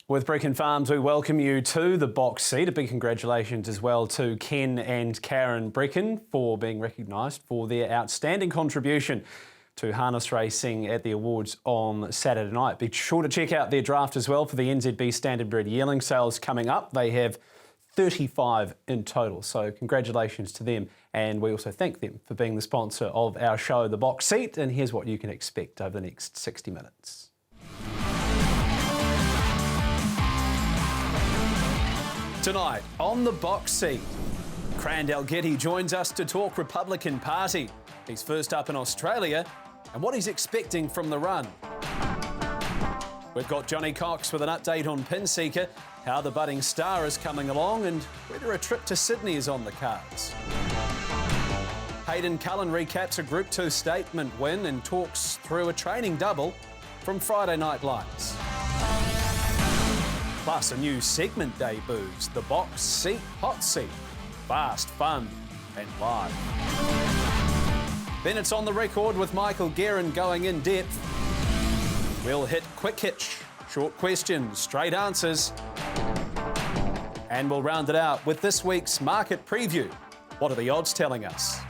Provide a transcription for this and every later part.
With Brecon Farms, we welcome you to the box seat. A big congratulations as well to Ken and Karen Brecon for being recognised for their outstanding contribution to harness racing at the awards on Saturday night. Be sure to check out their draft as well for the NZB Standardbred yearling sales coming up. They have 35 in total, so congratulations to them, and we also thank them for being the sponsor of our show, The Box Seat, and here's what you can expect over the next 60 minutes. Tonight, on The Box Seat, Cran Dalgety joins us to talk Republican Party. He's first up in Australia and what he's expecting from the run. We've got Jonny Cox with an update on PINSEEKER, how the budding star is coming along and whether a trip to Sydney is on the cards. Hayden Cullen recaps a Group 2 statement win and talks through a training double from Friday Night Lights. Plus, a new segment debuts, The Box Seat Hot Seat. Fast, fun and live. Then it's On The Record with Michael Guerin going in depth. We'll hit quick hitch, short questions, straight answers. And we'll round it out with this week's market preview. What are the odds telling us?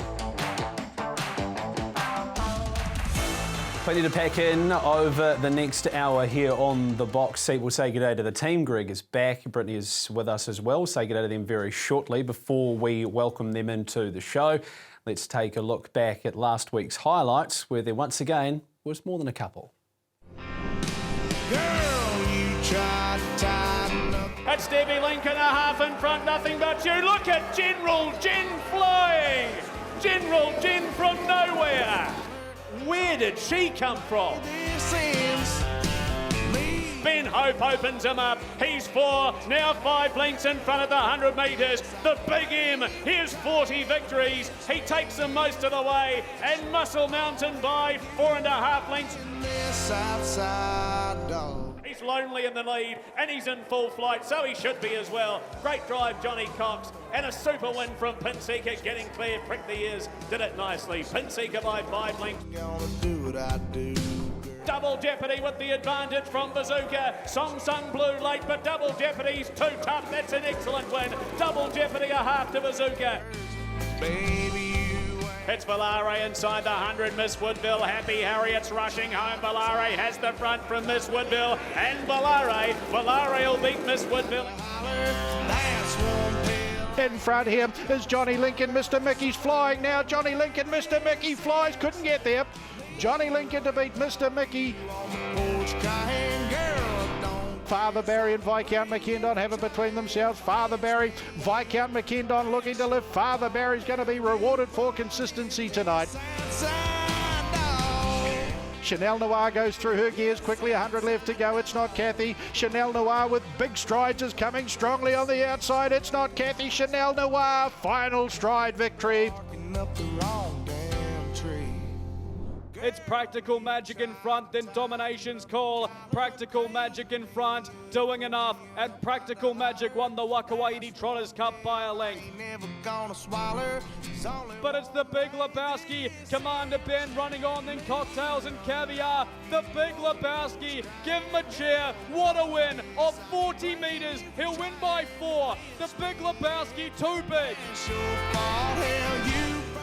Plenty to pack in over the next hour here on The Box Seat. We'll say good day to the team. Greg is back. Brittany is with us as well. Say good day to them very shortly before we welcome them into the show. Let's take a look back at last week's highlights, where there once again was more than a couple. Girl, you tried to tighten up. It's Debbie Lincoln, a half in front, nothing but you. Look at General Jen flying. General Jen from nowhere. Where did she come from? Ben Hope opens him up. He's 4, now 5 lengths in front of the 100 metres. The Big M, here's 40 victories. He takes them most of the way. And Muscle Mountain by 4.5 lengths. He's lonely in the lead and he's in full flight, so he should be as well. Great drive, Jonny Cox, and a super win from PINSEEKER, getting clear, pricked the ears, did it nicely. PINSEEKER by 5 lengths. Double Jeopardy with the advantage from Bazooka. Song Sung Blue late, but Double Jeopardy's too tough. That's an excellent win. Double Jeopardy a half to Bazooka. It's Valare inside the 100, Miss Woodville. Happy Harriet's rushing home. Valare has the front from Miss Woodville. And Valare will beat Miss Woodville. In front here is Johnny Lincoln. Mr. Mickey's flying now. Johnny Lincoln, Mr. Mickey flies. Couldn't get there. Johnny Lincoln to beat Mr. Mickey. Father Barry and Viscount McKendon have it between themselves. Father Barry, Viscount McKendon looking to lift. Father Barry's going to be rewarded for consistency tonight. Chanel Noir goes through her gears quickly, 100 left to go. It's not Kathy. Chanel Noir with big strides is coming strongly on the outside. It's not Kathy. Chanel Noir, final stride victory. It's Practical Magic in front, then Domination's Call. Practical Magic in front, doing enough, and Practical Magic won the Wakawaiti Trotters Cup by a length. But it's the Big Lebowski, Commander Ben running on, then Cocktails and Caviar. The Big Lebowski, give him a cheer. What a win of 40 metres. He'll win by 4. The Big Lebowski, too big.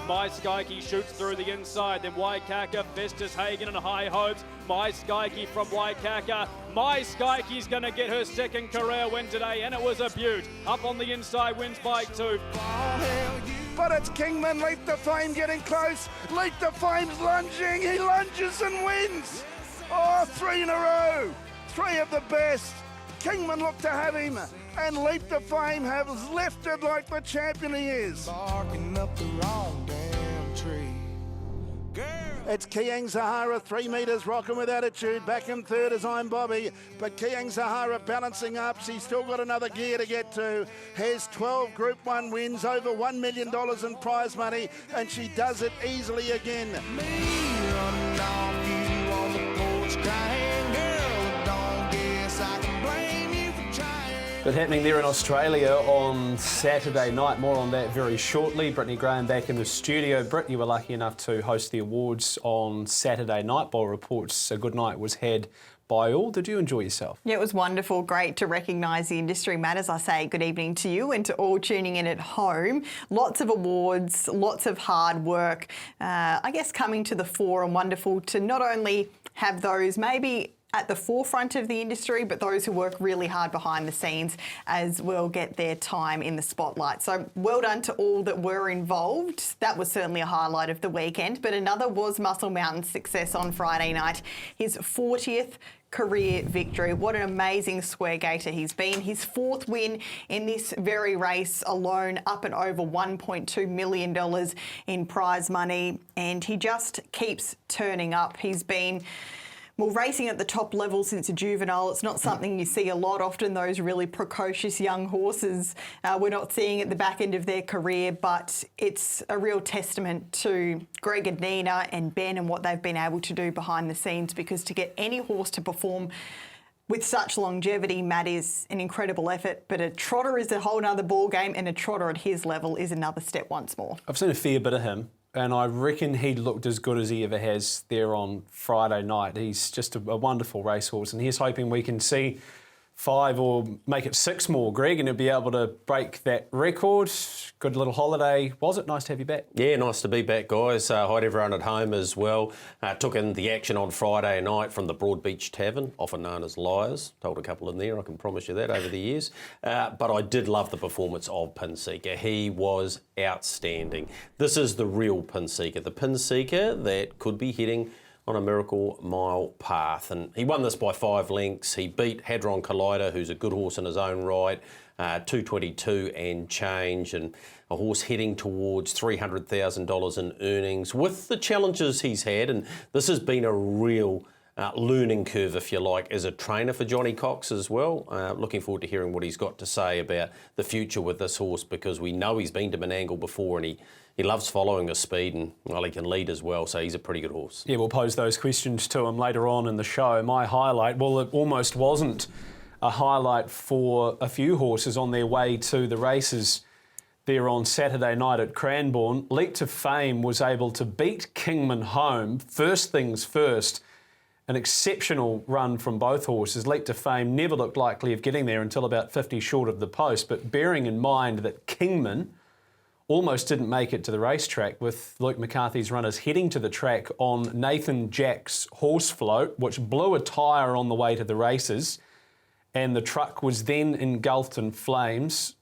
My Skyke shoots through the inside, then Waikaka, Festus Hagen and High Hopes. My Skyke from Waikaka. My Skyke's going to get her second career win today, and it was a beaut. Up on the inside, wins by 2. But it's Kingman, Leap to Fame getting close. Leap to Fame's lunging, he lunges and wins. Oh, 3 in a row. 3 of the best. Kingman looked to have him, and Leap to Fame has lifted like the champion he is. Barking up the wrong damn tree. It's Kiang Zahara, 3 metres, rocking with attitude. Back in third is I'm Bobby, but Kiang Zahara balancing up. She's still got another gear to get to. Has 12 Group 1 wins, over $1 million in prize money, and she does it easily again. Me running off you on the porch crying, girl, don't guess I can blame you for trying. But happening there in Australia on Saturday night. More on that very shortly. Brittany Graham back in the studio. Britt, you were lucky enough to host the awards on Saturday night. By reports, a good night was had by all. Did you enjoy yourself? Yeah, it was wonderful. Great to recognise the industry. Matt, as I say, good evening to you and to all tuning in at home. Lots of awards, lots of hard work, I guess coming to the fore, and wonderful to not only have those maybe at the forefront of the industry, but those who work really hard behind the scenes as well get their time in the spotlight. So well done to all that were involved. That was certainly a highlight of the weekend, but another was Muscle Mountain's success on Friday night. His 40th career victory. What an amazing square gator he's been. His 4th win in this very race alone, up and over $1.2 million in prize money, and he just keeps turning up. He's been racing at the top level since a juvenile. It's not something you see a lot. Often those really precocious young horses we're not seeing at the back end of their career, but it's a real testament to Greg and Nina and Ben and what they've been able to do behind the scenes, because to get any horse to perform with such longevity, Matt, is an incredible effort, but a trotter is a whole nother ball game, and a trotter at his level is another step once more. I've seen a fair bit of him, and I reckon he looked as good as he ever has there on Friday night. He's just a wonderful racehorse, and he's hoping we can see 5 or make it 6 more, Greg, and he'll be able to break that record. Good little holiday. Was it? Nice to have you back. Yeah, nice to be back, guys. Hi to everyone at home as well. Took in the action on Friday night from the Broadbeach Tavern, often known as Liars. Told a couple in there, I can promise you that, over the years. But I did love the performance of Pinseeker. He was outstanding. This is the real Pinseeker, the Pinseeker that could be heading on a Miracle Mile path. And he won this by 5 lengths. He beat Hadron Collider, who's a good horse in his own right, 222 and change, and a horse heading towards $300,000 in earnings with the challenges he's had. And this has been a real learning curve, if you like, as a trainer for Jonny Cox as well. Looking forward to hearing what he's got to say about the future with this horse, because we know he's been to Menangle before, and he loves following the speed, and, well, he can lead as well, so he's a pretty good horse. Yeah, we'll pose those questions to him later on in the show. My highlight, well, it almost wasn't a highlight for a few horses on their way to the races there on Saturday night at Cranbourne. Leap to Fame was able to beat Kingman home. First things first, an exceptional run from both horses. Leap to Fame never looked likely of getting there until about 50 short of the post, but bearing in mind that Kingman almost didn't make it to the racetrack, with Luke McCarthy's runners heading to the track on Nathan Jack's horse float, which blew a tyre on the way to the races, and the truck was then engulfed in flames.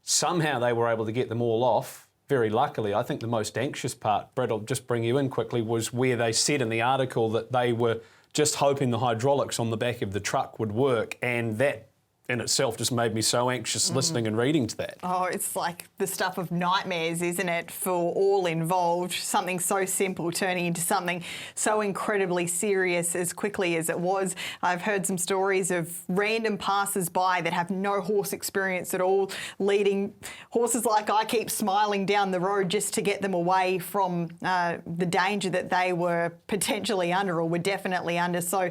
Somehow they were able to get them all off, very luckily. I think the most anxious part, Brett, I'll just bring you in quickly, was where they said in the article that they were just hoping the hydraulics on the back of the truck would work, and that in itself just made me so anxious listening and reading to that. Oh, it's like the stuff of nightmares, isn't it, for all involved? Something so simple turning into something so incredibly serious as quickly as it was. I've heard some stories of random passers-by that have no horse experience at all, leading horses like I Keep Smiling down the road just to get them away from the danger that they were potentially under, or were definitely under. So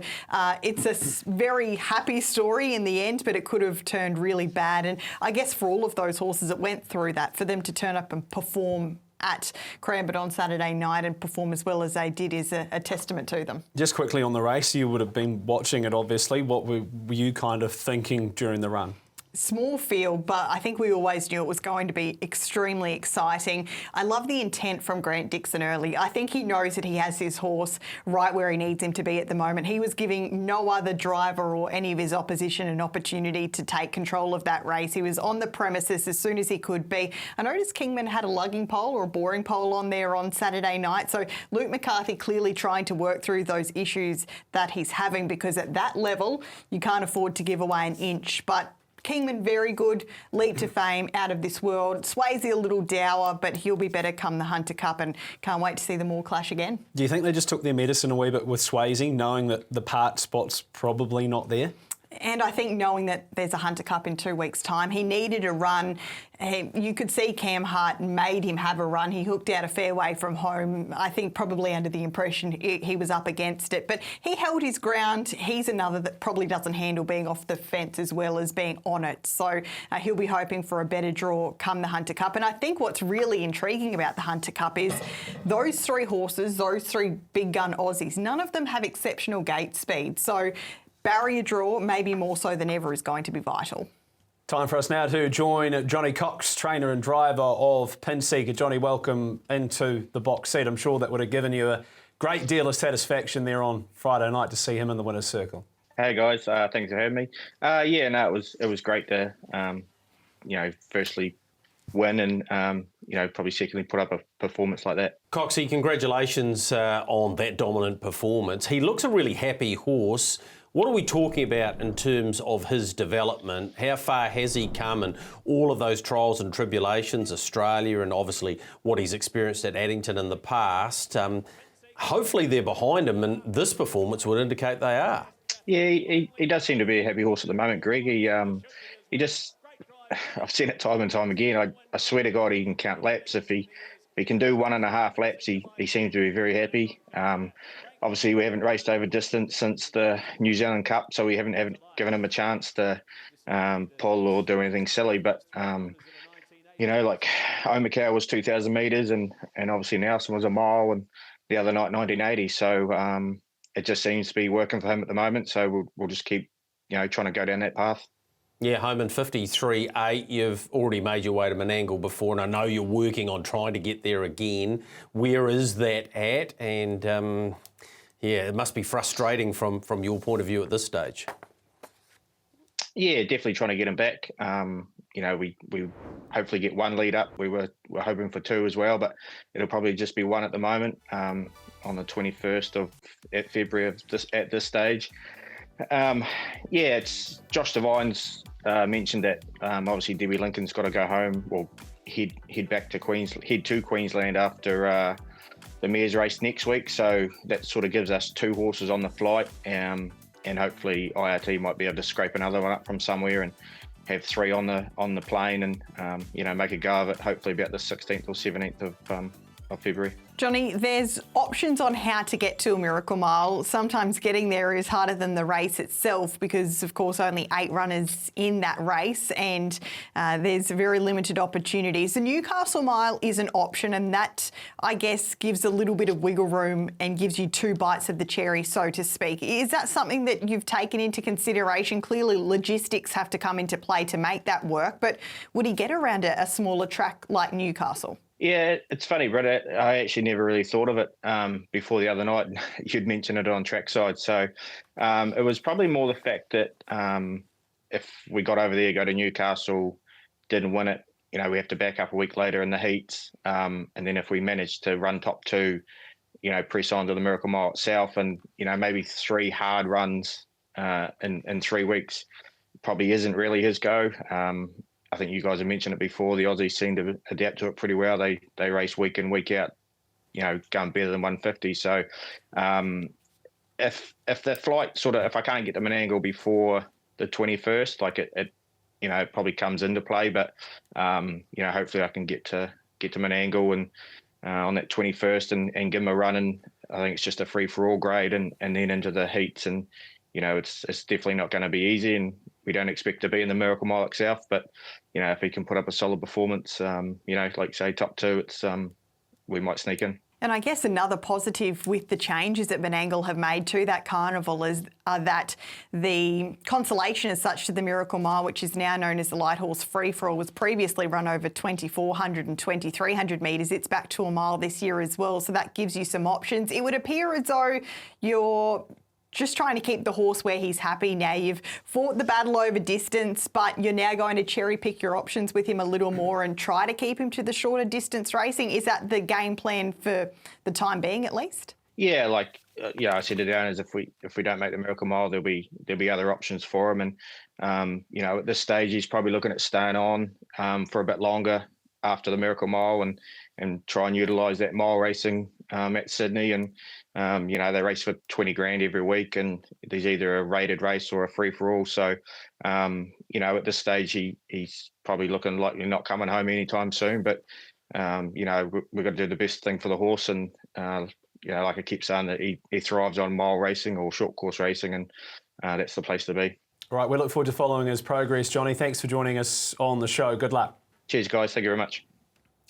it's a very happy story in the end, but it could have turned really bad. And I guess for all of those horses that went through that, for them to turn up and perform at Cranbourne on Saturday night and perform as well as they did is a testament to them. Just quickly on the race, you would have been watching it obviously. What were you kind of thinking during the run? Small field, but I think we always knew it was going to be extremely exciting. I love the intent from Grant Dixon early. I think he knows that he has his horse right where he needs him to be at the moment. He was giving no other driver or any of his opposition an opportunity to take control of that race. He was on the premises as soon as he could be. I noticed Kingman had a lugging pole or a boring pole on there on Saturday night. So Luke McCarthy clearly trying to work through those issues that he's having, because at that level, you can't afford to give away an inch. But Kingman, very good. Leap to Fame, out of this world. Swayze a little dour, but he'll be better come the Hunter Cup, and can't wait to see them all clash again. Do you think they just took their medicine a wee bit with Swayze, knowing that the part spot's probably not there? And I think knowing that there's a Hunter Cup in 2 weeks' time, he needed a run. You could see Cam Hart made him have a run. He hooked out a fairway from home, I think probably under the impression he was up against it. But he held his ground. He's another that probably doesn't handle being off the fence as well as being on it. So he'll be hoping for a better draw come the Hunter Cup. And I think what's really intriguing about the Hunter Cup is those 3 horses, those 3 big gun Aussies, none of them have exceptional gate speed. So barrier draw, maybe more so than ever, is going to be vital. Time for us now to join Jonny Cox, trainer and driver of PINSEEKER. Jonny, welcome into the box seat. I'm sure that would have given you a great deal of satisfaction there on Friday night to see him in the winner's circle. Hey guys, thanks for having me. It was great to, firstly win and, probably secondly put up a performance like that. Coxie, congratulations on that dominant performance. He looks a really happy horse. What are we talking about in terms of his development? How far has he come and all of those trials and tribulations, Australia and obviously what he's experienced at Addington in the past? Hopefully they're behind him and this performance would indicate they are. Yeah, he does seem to be a happy horse at the moment, Greg. He just, I've seen it time and time again. I swear to God he can count laps. If he can do 1.5 laps, he seems to be very happy. Obviously, we haven't raced over distance since the New Zealand Cup, so we haven't given him a chance to pull or do anything silly. But, Omakau was 2,000 metres and obviously Nelson was a mile and the other night 1980. So it just seems to be working for him at the moment. So we'll just keep, trying to go down that path. Yeah, home in 53.8. You've already made your way to Menangle before, and I know you're working on trying to get there again. Where is that at? And it must be frustrating from your point of view at this stage. Yeah, definitely trying to get him back. We hopefully get one lead up. We're hoping for 2 as well, but it'll probably just be 1 at the moment. On the 21st of February at this stage. It's Josh Devine's mentioned that obviously Debbie Lincoln's got to go home or head to Queensland after the mares race next week. So that sort of gives us 2 horses on the flight, and hopefully IRT might be able to scrape another one up from somewhere and have 3 on the plane and make a go of it. Hopefully about the 16th or 17th of February. Jonny, there's options on how to get to a Miracle Mile. Sometimes getting there is harder than the race itself because, of course, only 8 runners in that race and there's very limited opportunities. The Newcastle Mile is an option and that, I guess, gives a little bit of wiggle room and gives you 2 bites of the cherry, so to speak. Is that something that you've taken into consideration? Clearly, logistics have to come into play to make that work, but would he get around a smaller track like Newcastle? Yeah, it's funny, Brett. I actually never really thought of it before the other night. You'd mentioned it on trackside. So it was probably more the fact that if we got over there, go to Newcastle, didn't win it, we have to back up a week later in the heats. And then if we managed to run top 2, press on to the Miracle Mile itself and, maybe 3 hard runs in 3 weeks probably isn't really his go. I think you guys have mentioned it before. The Aussies seem to adapt to it pretty well. They race week in, week out, going better than 150. So if the flight if I can't get to Menangle before the 21st, it probably comes into play. But hopefully I can get to Menangle and on that 21st and give him a run. And I think it's just a free for all grade and then into the heats. And it's definitely not going to be easy, and we don't expect to be in the Miracle Mile itself. But if he can put up a solid performance, like say top 2, it's we might sneak in. And I guess another positive with the changes that Menangle have made to that carnival is that the consolation as such to the Miracle Mile, which is now known as the Light Horse Free For All, was previously run over 2,400 and 2,300 metres. It's back to a mile this year as well, so that gives you some options. It would appear as though you're just trying to keep the horse where he's happy now. You've fought the battle over distance, but you're now going to cherry pick your options with him a little more and try to keep him to the shorter distance racing. Is that the game plan for the time being, at least? Yeah, I said to the owners, if we don't make the Miracle Mile, there'll be other options for him. And at this stage, he's probably looking at staying on for a bit longer after the Miracle Mile and try and utilise that mile racing at Sydney. And they race for 20 grand every week, and there's either a rated race or a free for all. So at this stage, he's probably looking like you're not coming home anytime soon. But we've got to do the best thing for the horse, and like I keep saying, that he thrives on mile racing or short course racing, and that's the place to be. All right, we look forward to following his progress, Jonny. Thanks for joining us on the show. Good luck. Cheers, guys. Thank you very much.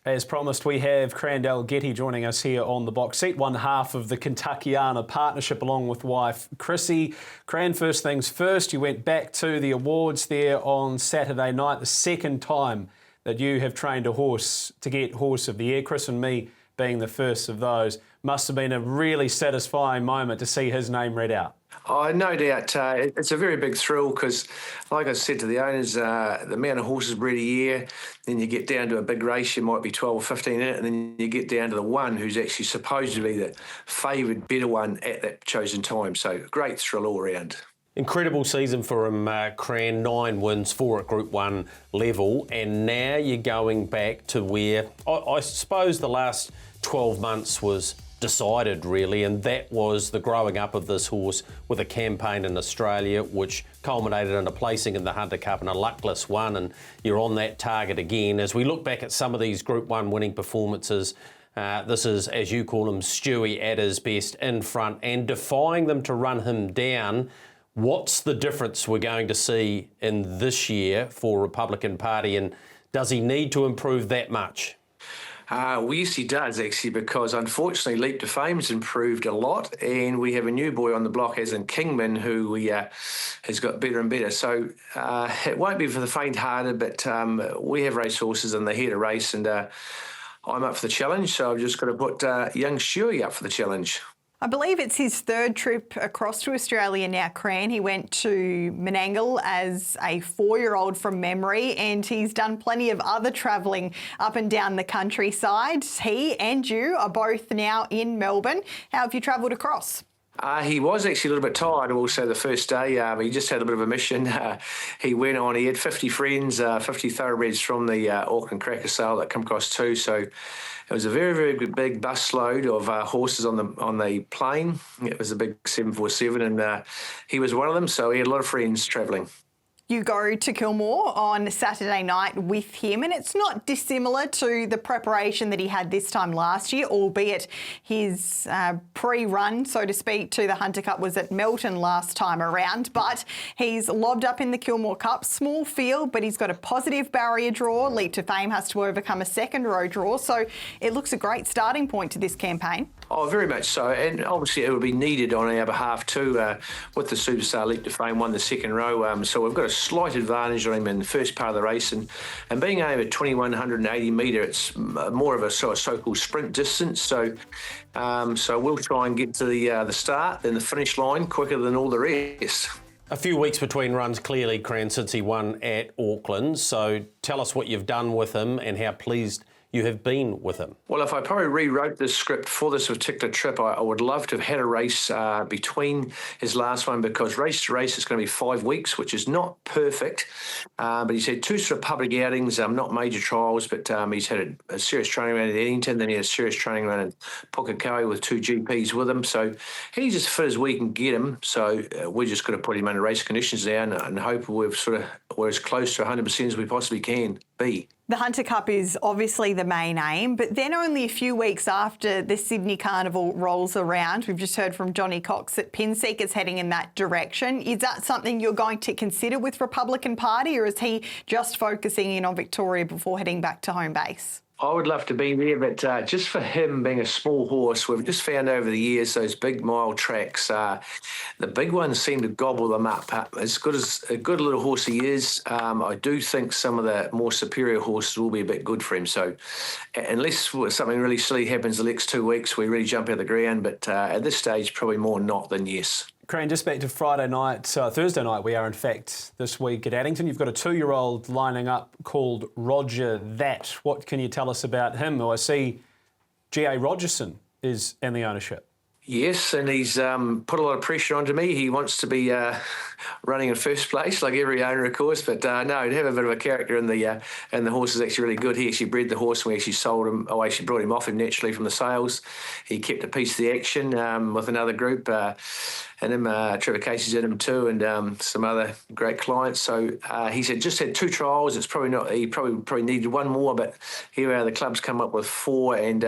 As promised, we have Cran Dalgety joining us here on the box seat, one half of the Kentuckiana partnership along with wife Chrissy. Cran, first things first, you went back to the awards there on Saturday night, the second time that you have trained a horse to get Horse of the Year, Chris and me being the first of those. Must have been a really satisfying moment to see his name read out. Oh, no doubt. It's a very big thrill because, like I said to the owners, the amount of horses bred a year, then you get down to a big race, you might be 12 or 15 in it, and then you get down to the one who's actually supposed to be the favoured better one at that chosen time. So great thrill all round. Incredible season for him, Cran. 9 wins, 4 at Group 1 level, and now you're going back to where I suppose the last 12 months was decided really, and that was the growing up of this horse with a campaign in Australia which culminated in a placing in the Hunter Cup and a luckless one, and you're on that target again. As we look back at some of these Group 1 winning performances, this is, as you call him, Stewie at his best in front and defying them to run him down. What's the difference we're going to see in this year for Republican Party, and does he need to improve that much? Well, yes, he does, actually, because unfortunately Leap to Fame's improved a lot, and we have a new boy on the block, as in Kingman, who has got better and better. So it won't be for the faint-hearted, but we have racehorses and they're here to race, and I'm up for the challenge, so I've just got to put young Stewie up for the challenge. I believe it's his third trip across to Australia now, Cran. He went to Menangle as a 4-year-old from memory, and he's done plenty of other travelling up and down the countryside. He and you are both now in Melbourne. How have you travelled across? He was actually a little bit tired also the first day. He just had a bit of a mission. He went on, he had 50 friends, 50 thoroughbreds from the Auckland Cracker Sale that come across too. So it was a very, very big bus load of horses on the plane. It was a big 747, and he was one of them. So he had a lot of friends travelling. You go to Kilmore on Saturday night with him, and it's not dissimilar to the preparation that he had this time last year, albeit his pre-run, so to speak, to the Hunter Cup was at Melton last time around, but he's lobbed up in the Kilmore Cup. Small field, but he's got a positive barrier draw. Leap to Fame has to overcome a second row draw, so it looks a great starting point to this campaign. Oh, very much so, and obviously it would be needed on our behalf too, with the Superstar Leap to Fame won the second row, so we've got a slight advantage on him in the first part of the race, and being over 2180 metre, it's more of a so-called sprint distance, so we'll try and get to the start and the finish line quicker than all the rest. A few weeks between runs, clearly, Cran, since he won at Auckland, so tell us what you've done with him and how pleased you have been with him. Well, if I probably rewrote this script for this particular trip, I would love to have had a race between his last one, because race to race is going to be 5 weeks, which is not perfect. But he's had 2 sort of public outings, not major trials, but he's had a serious training round at Eddington, then he had a serious training round in Pukekohe with 2 GPs with him. So he's as fit as we can get him. So we're just going to put him under race conditions now and hope we're as close to 100% as we possibly can be. The Hunter Cup is obviously the main aim, but then only a few weeks after the Sydney Carnival rolls around, we've just heard from Jonny Cox that PINSEEKER's heading in that direction. Is that something you're going to consider with Republican Party, or is he just focusing in on Victoria before heading back to home base? I would love to be there, but just for him being a small horse, we've just found over the years those big mile tracks, the big ones seem to gobble them up. As good as a good little horse he is, I do think some of the more superior horses will be a bit good for him. So unless something really silly happens the next 2 weeks, we really jump out of the ground. But at this stage, probably more not than yes. Cran, just back to Thursday night, we are in fact this week at Addington. You've got a 2-year-old lining up called Roger That. What can you tell us about him? I see G.A. Rogerson is in the ownership. Yes, and he's put a lot of pressure onto me. He wants to be running in first place, like every owner, of course. But no, he'd have a bit of a character, and the horse is actually really good. He actually bred the horse, and we actually sold him. I actually brought him off him naturally from the sales. He kept a piece of the action with another group, and him, Trevor Casey's in him too, and some other great clients. So he said just had 2 trials. It's probably not. He probably needed 1 more, but here the club's come up with 4, and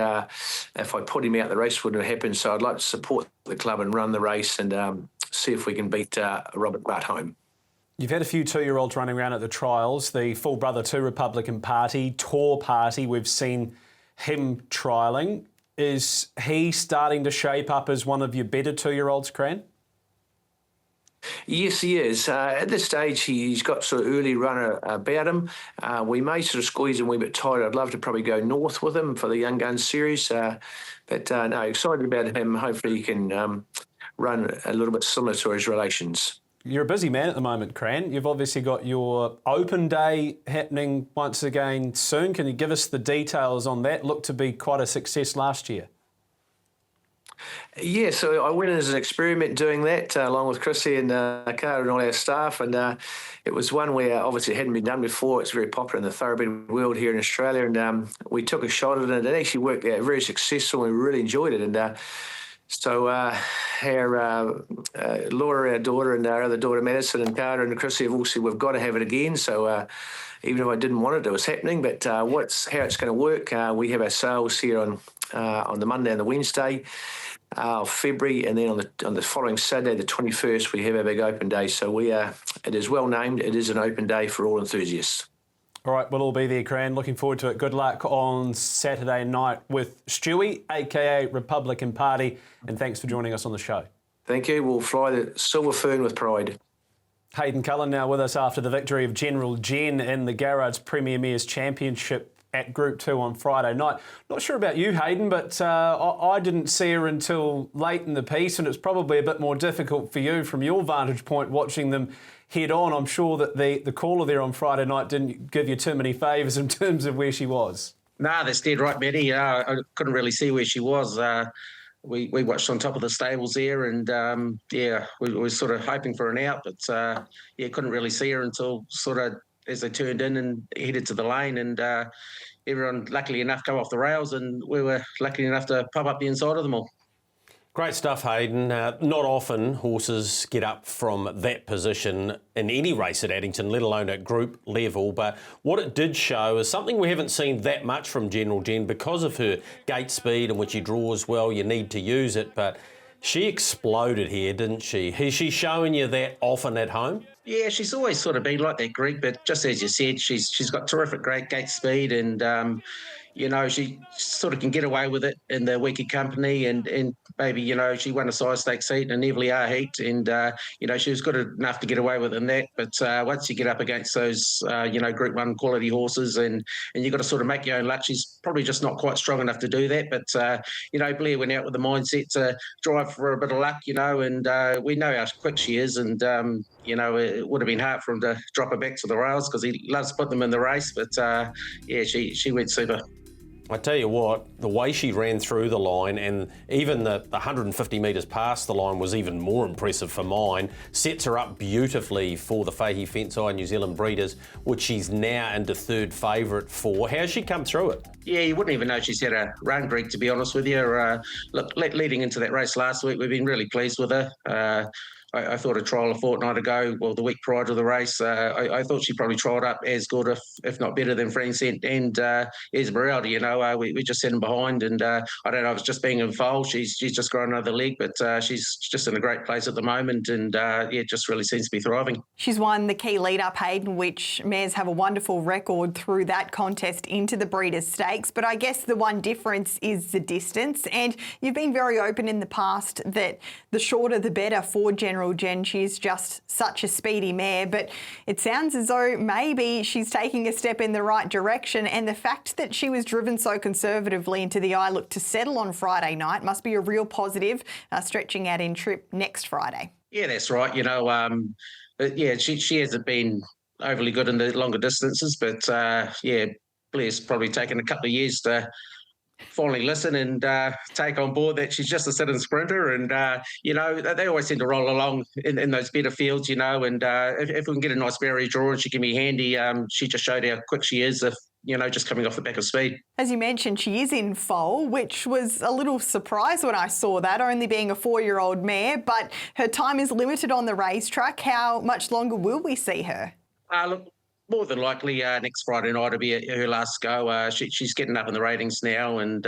if I put him out, the race wouldn't have happened. So I'd like to support the club and run the race and see if we can beat Robert Butt home. You've had a few 2-year-olds running around at the trials. The full brother to Republican Party, Tour Party, we've seen him trialling. Is he starting to shape up as one of your better 2-year-olds, Cran? Yes, he is. At this stage, he's got sort of early runner about him. We may sort of squeeze him a wee bit tighter. I'd love to probably go north with him for the Young Guns series. But no, excited about him. Hopefully he can run a little bit similar to his relations. You're a busy man at the moment, Cran. You've obviously got your open day happening once again soon. Can you give us the details on that? Looked to be quite a success last year. Yeah, so I went in as an experiment doing that along with Chrissy and Cara and all our staff, and it was one where obviously it hadn't been done before. It's very popular in the thoroughbred world here in Australia, and we took a shot at it. It actually worked out very successful, and we really enjoyed it. And so our Laura, our daughter, and our other daughter Madison and Cara and Chrissy have all said we've got to have it again. So even if I didn't want it, it was happening. But how it's going to work, we have our sales here on the Monday and the Wednesday of February, and then on the following Saturday, the 21st, we have our big open day. So it is well named. It is an open day for all enthusiasts. All right, we'll all be there, Cran. Looking forward to it. Good luck on Saturday night with Stewie, aka Republican Party, and thanks for joining us on the show. Thank you. We'll fly the Silver Fern with pride. Hayden Cullen now with us after the victory of General Jen in the Garrard's Premier Mares Championship at Group 2 on Friday night. Not sure about you, Hayden, but I didn't see her until late in the piece, and it's probably a bit more difficult for you from your vantage point watching them head on. I'm sure that the caller there on Friday night didn't give you too many favours in terms of where she was. No, that's dead right, Betty. I couldn't really see where she was. We watched on top of the stables there, and we were sort of hoping for an out, but couldn't really see her until sort of as they turned in and headed to the lane, and everyone luckily enough come off the rails, and we were lucky enough to pop up the inside of them all. Great stuff, Hayden. Not often horses get up from that position in any race at Addington, let alone at group level. But what it did show is something we haven't seen that much from General Jen because of her gate speed, in which she draws well. You need to use it. But she exploded here, didn't she? Has she shown you that often at home? Yeah, she's always sort of been like that, Greg. But just as you said, she's got terrific, great gate speed, and she sort of can get away with it in the weaker company, and maybe, she won a size stake seat in an Evely heat, and, she was good enough to get away with it in that. But once you get up against those, Group 1 quality horses, and you've got to sort of make your own luck, she's probably just not quite strong enough to do that. But, Blair went out with the mindset to drive for a bit of luck, and we know how quick she is, and, it would have been hard for him to drop her back to the rails because he loves to put them in the race. But, she went super. I tell you what, the way she ran through the line, and even the 150 metres past the line was even more impressive for mine, sets her up beautifully for the Fahey Fence-Eye New Zealand Breeders, which she's now into third favourite for. How's she come through it? Yeah, you wouldn't even know she's had a run, Greg, to be honest with you. Look, leading into that race last week, we've been really pleased with her. I thought a trial a fortnight ago, well, the week prior to the race, I thought she probably trialled up as good, if not better, than Francent and Esmeralda. We just sent them behind, and I don't know if it's just being in foal. She's just grown another leg, but she's just in a great place at the moment, and just really seems to be thriving. She's won the key lead-up, Hayden, which mares have a wonderful record through that contest into the Breeders' Stakes. But I guess the one difference is the distance, and you've been very open in the past that the shorter the better for General Jen. She's just such a speedy mare, but it sounds as though maybe she's taking a step in the right direction, and the fact that she was driven so conservatively into the eye look to settle on Friday night must be a real positive, stretching out in trip next Friday. Yeah, that's right. She hasn't been overly good in the longer distances, but Blair's probably taken a couple of years to finally listen and take on board that she's just a sit-in sprinter, and they always seem to roll along in those better fields, and if we can get a nice barrier draw and she can be handy, she just showed how quick she is, just coming off the back of speed. As you mentioned, she is in foal, which was a little surprise when I saw that, only being a 4-year-old mare, but her time is limited on the racetrack. How much longer will we see her? Look, more than likely, next Friday night will be her last go. She's getting up in the ratings now, and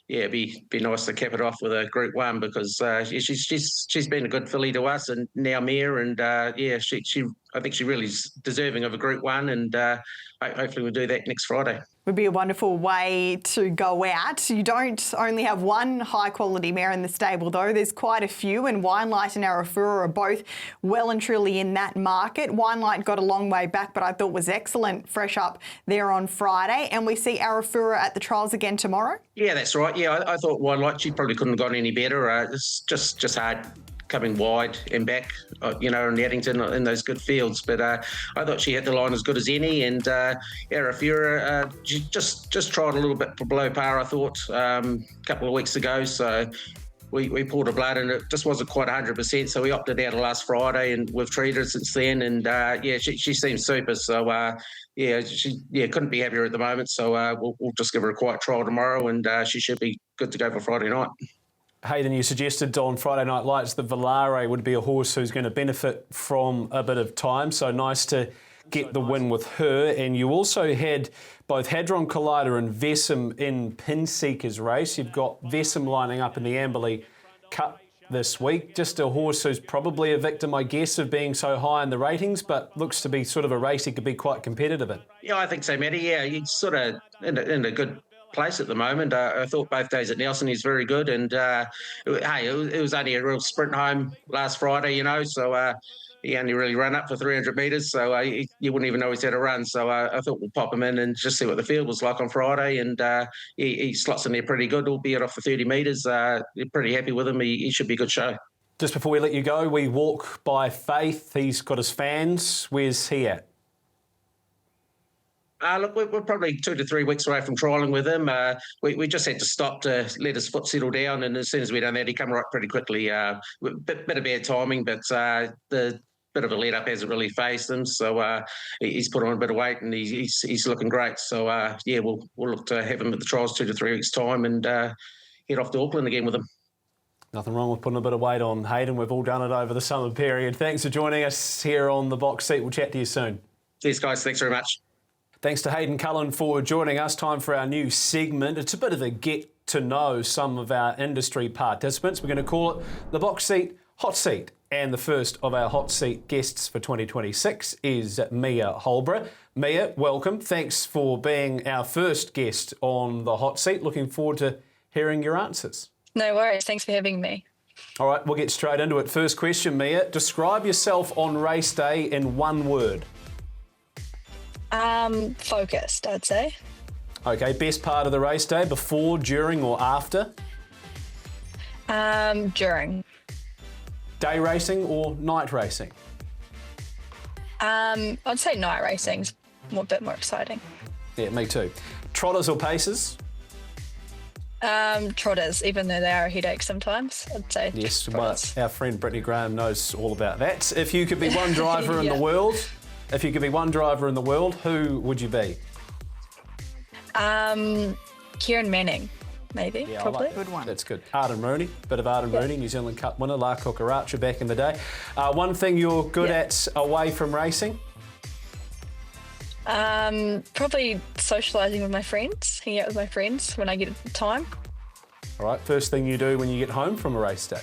it'd be nice to cap it off with a Group 1 because she's been a good filly to us, and now mare, and I think she really is deserving of a Group 1, and hopefully we'll do that next Friday. Would be a wonderful way to go out. You don't only have one high quality mare in the stable though, there's quite a few, and Winelight and Arafura are both well and truly in that market. Winelight got a long way back, but I thought was excellent fresh up there on Friday, and we see Arafura at the trials again tomorrow. Yeah, that's right. Yeah, I thought Winelight, she probably couldn't have gone any better. It's just hard coming wide and back, in Addington in those good fields. But I thought she hit the line as good as any. And Arafura, she just tried a little bit below par, I thought, a couple of weeks ago. So we pulled her blood and it just wasn't quite 100%. So we opted out last Friday and we've treated her since then. And she seems super. So she couldn't be happier at the moment. So we'll just give her a quiet trial tomorrow and she should be good to go for Friday night. Hayden, you suggested on Friday Night Lights that Volare would be a horse who's going to benefit from a bit of time, so nice to get the win with her. And you also had both Hadron Collider and Vesem in PINSEEKER's race. You've got Vesem lining up in the Amberley Cup this week. Just a horse who's probably a victim, I guess, of being so high in the ratings, but looks to be sort of a race he could be quite competitive in. Yeah, I think so, Matty. Yeah, he's sort of in a good place at the moment. I thought both days at Nelson he's very good, and it was only a real sprint home last Friday, so he only really ran up for 300 metres, so you wouldn't even know he's had a run. So I thought we'll pop him in and just see what the field was like on Friday, and he slots in there pretty good, albeit off the 30 metres. You're pretty happy with him. He should be a good show. Just before we let you go, we walk by faith. He's got his fans. Where's he at? Look, we're probably 2 to 3 weeks away from trialling with him. We just had to stop to let his foot settle down, and as soon as we done that, he come right pretty quickly. Bit of bad timing, but the bit of a let-up hasn't really phased him, so he's put on a bit of weight, and he's looking great. So, we'll look to have him at the trials 2 to 3 weeks' time and head off to Auckland again with him. Nothing wrong with putting a bit of weight on, Hayden. We've all done it over the summer period. Thanks for joining us here on The Box Seat. We'll chat to you soon. Cheers, guys. Thanks very much. Thanks to Hayden Cullen for joining us. Time for our new segment. It's a bit of a get to know some of our industry participants. We're going to call it The Box Seat Hot Seat. And the first of our hot seat guests for 2026 is Mia Holbrough. Mia, welcome. Thanks for being our first guest on the hot seat. Looking forward to hearing your answers. No worries. Thanks for having me. All right, we'll get straight into it. First question, Mia. Describe yourself on race day in one word. Focused, I'd say. Okay, best part of the race day, before, during or after? During. Day racing or night racing? I'd say night racing's a bit more exciting. Yeah, me too. Trotters or paces? Trotters, even though they are a headache sometimes, I'd say. Yes, well, our friend Brittany Graham knows all about that. If you could be one driver in the world, who would you be? Kieran Manning, maybe, yeah, probably. I like that. Good one. That's good. Arden Rooney, bit of Arden Rooney, New Zealand Cup winner, La Cucaracha back in the day. One thing you're good at away from racing? Probably socialising with my friends, hanging out with my friends when I get time. All right, first thing you do when you get home from a race day?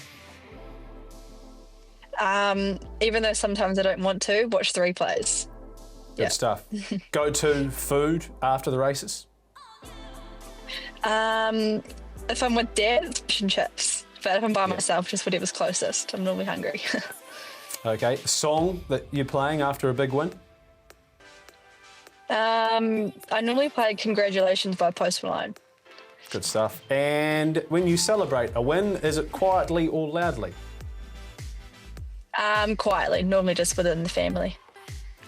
Even though sometimes I don't want to, watch the replays. Good stuff. Go-to food after the races? If I'm with Dad, it's fish and chips. But if I'm by myself, just whatever's closest. I'm normally hungry. Okay, song that you're playing after a big win? I normally play Congratulations by Post Malone. Good stuff. And when you celebrate a win, is it quietly or loudly? Quietly, normally just within the family.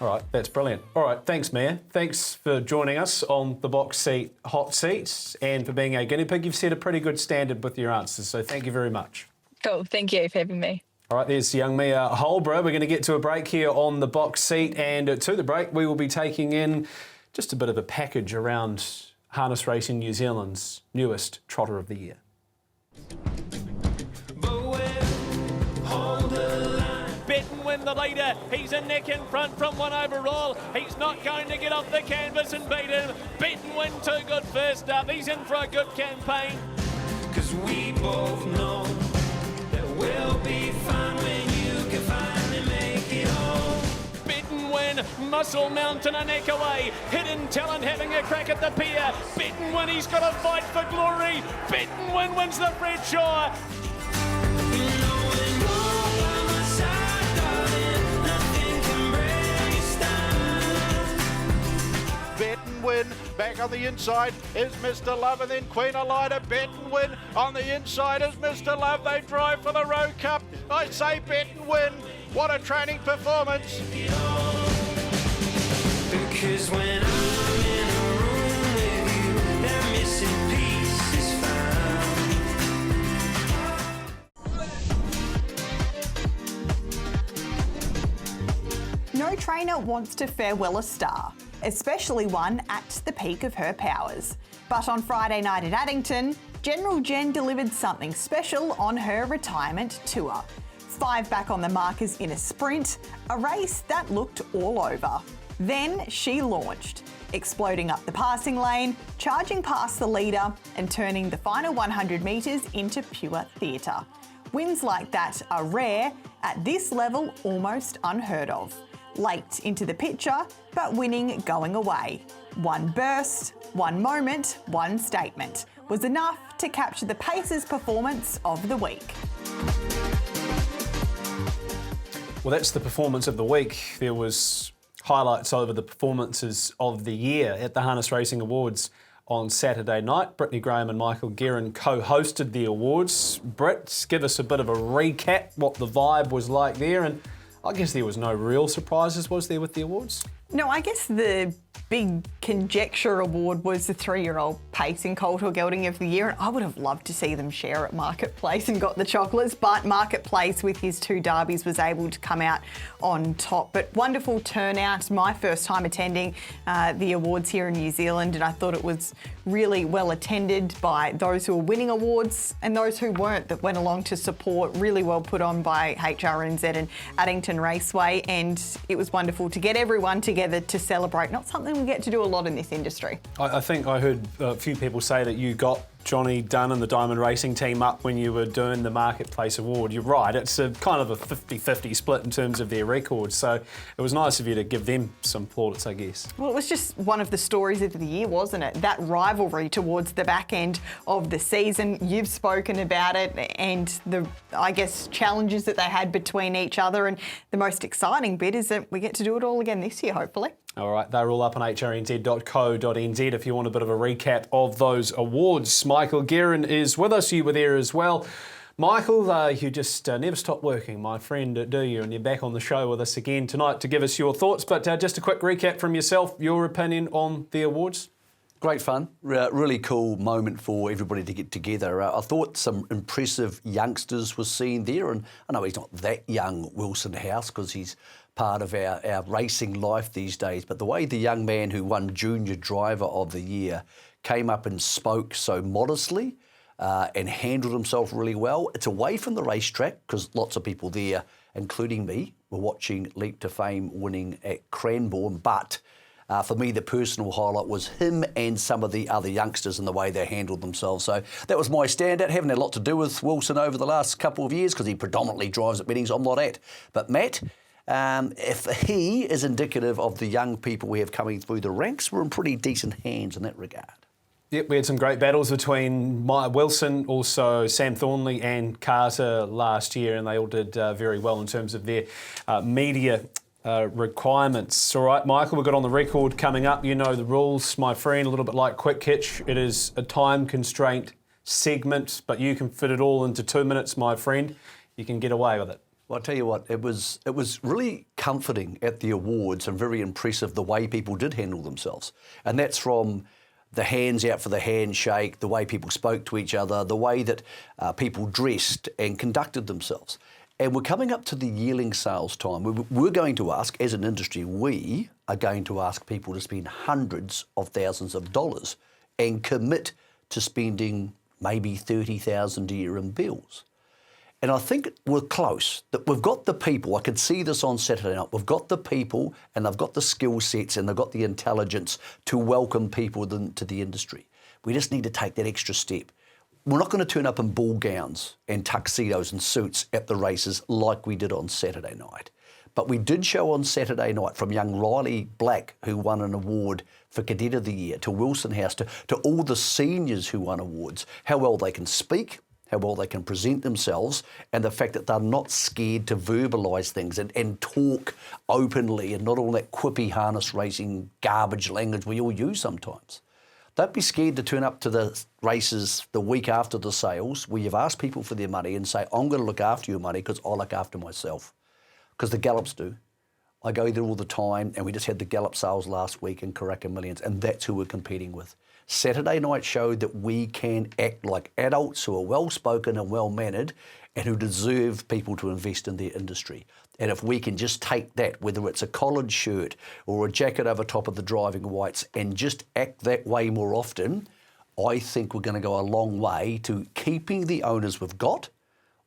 All right, that's brilliant. All right, thanks, Mia. Thanks for joining us on the Box Seat Hot Seats and for being a guinea pig. You've set a pretty good standard with your answers, so thank you very much. Cool, thank you for having me. All right, there's young Mia Holbrough. We're going to get to a break here on the Box Seat, and to the break we will be taking in just a bit of a package around Harness Racing New Zealand's newest Trotter of the Year. Win the leader. He's a neck in front from one overall. He's not going to get off the canvas and beat him. Beaten Win too good first up. He's in for a good campaign. Cause we both know that we'll be fine when you can finally make it home. Beaten Win win. Muscle Mountain a neck away. Hidden Talent having a crack at the pier. Beaten Win, he's got a fight for glory. Beaten Win wins the Bradshaw. Beaten Win back on the inside is Mr. Love, and then Queen Elida. Beaten Win on the inside is Mr. Love. They drive for the Row Cup. I say Beaten Win. What a training performance. Because when I'm in a room with you, that missing piece is found. No trainer wants to farewell a star, especially one at the peak of her powers. But on Friday night at Addington, General Jen delivered something special on her retirement tour. 5 back on the markers in a sprint, a race that looked all over. Then she launched, exploding up the passing lane, charging past the leader and turning the final 100 metres into pure theatre. Wins like that are rare, at this level almost unheard of. Late into the picture, but winning going away. One burst, one moment, one statement was enough to capture the pacer's performance of the week. Well, that's the performance of the week. There was highlights over the performances of the year at the Harness Racing Awards on Saturday night. Brittany Graham and Michael Guerin co-hosted the awards. Britt, give us a bit of a recap what the vibe was like there, and I guess there was no real surprises, was there, with the awards? No, I guess the big conjecture award was the 3-year-old pacing colt or gelding of the year. I would have loved to see them share at Marketplace and got the chocolates, but Marketplace with his 2 derbies was able to come out on top. But wonderful turnout. My first time attending the awards here in New Zealand, and I thought it was really well attended by those who were winning awards and those who weren't, that went along to support. Really well put on by HRNZ and Addington Raceway, and it was wonderful to get everyone together to celebrate. Not something we get to do a lot in this industry. I think I heard a few people say that you got Johnny Dunn and the Diamond Racing team up when you were doing the Marketplace Award. You're right, it's a kind of a 50-50 split in terms of their records, so it was nice of you to give them some plaudits, I guess. Well, it was just one of the stories of the year, wasn't it? That rivalry towards the back end of the season. You've spoken about it, and the, I guess, challenges that they had between each other, and the most exciting bit is that we get to do it all again this year, hopefully. All right, they're all up on hrnz.co.nz if you want a bit of a recap of those awards. Michael Guerin is with us. You were there as well. Michael, you just never stop working, my friend, do you? And you're back on the show with us again tonight to give us your thoughts. But just a quick recap from yourself, your opinion on the awards. Great fun, really cool moment for everybody to get together. I thought some impressive youngsters were seen there, and I know he's not that young, Wilson House, because he's part of our racing life these days, but the way the young man who won Junior Driver of the Year came up and spoke so modestly and handled himself really well. It's away from the racetrack because lots of people there, including me, were watching Leap to Fame winning at Cranbourne, but for me, the personal highlight was him and some of the other youngsters and the way they handled themselves. So that was my standout. Haven't had a lot to do with Wilson over the last couple of years because he predominantly drives at meetings I'm not at. But Matt, if he is indicative of the young people we have coming through the ranks, we're in pretty decent hands in that regard. Yep, we had some great battles between Wilson, also Sam Thornley and Carter last year, and they all did very well in terms of their media requirements. All right, Michael, we've got On the Record coming up. You know the rules, my friend, a little bit like Quick Hitch. It is a time constraint segment, but you can fit it all into 2 minutes, my friend. You can get away with it. Well, I'll tell you what, it was really comforting at the awards and very impressive the way people did handle themselves. And that's from the hands out for the handshake, the way people spoke to each other, the way that people dressed and conducted themselves. And we're coming up to the yearling sales time. We're going to ask, as an industry, we are going to ask people to spend hundreds of thousands of dollars and commit to spending maybe $30,000 a year in bills. And I think we're close, that we've got the people. I could see this on Saturday night. We've got the people and they've got the skill sets and they've got the intelligence to welcome people to the industry. We just need to take that extra step. We're not going to turn up in ball gowns and tuxedos and suits at the races like we did on Saturday night. But we did show on Saturday night from young Riley Black, who won an award for Cadet of the Year, to Wilson House, to all the seniors who won awards, how well they can speak, how well they can present themselves, and the fact that they're not scared to verbalise things and talk openly and not all that quippy harness racing garbage language we all use sometimes. Don't be scared to turn up to the races the week after the sales where you've asked people for their money and say, I'm going to look after your money because I look after myself. Because the Gallops do. I go there all the time, and we just had the Gallop sales last week in Karaka Millions, and that's who we're competing with. Saturday night showed that we can act like adults who are well-spoken and well-mannered and who deserve people to invest in their industry. And if we can just take that, whether it's a collared shirt or a jacket over top of the driving whites, and just act that way more often, I think we're going to go a long way to keeping the owners we've got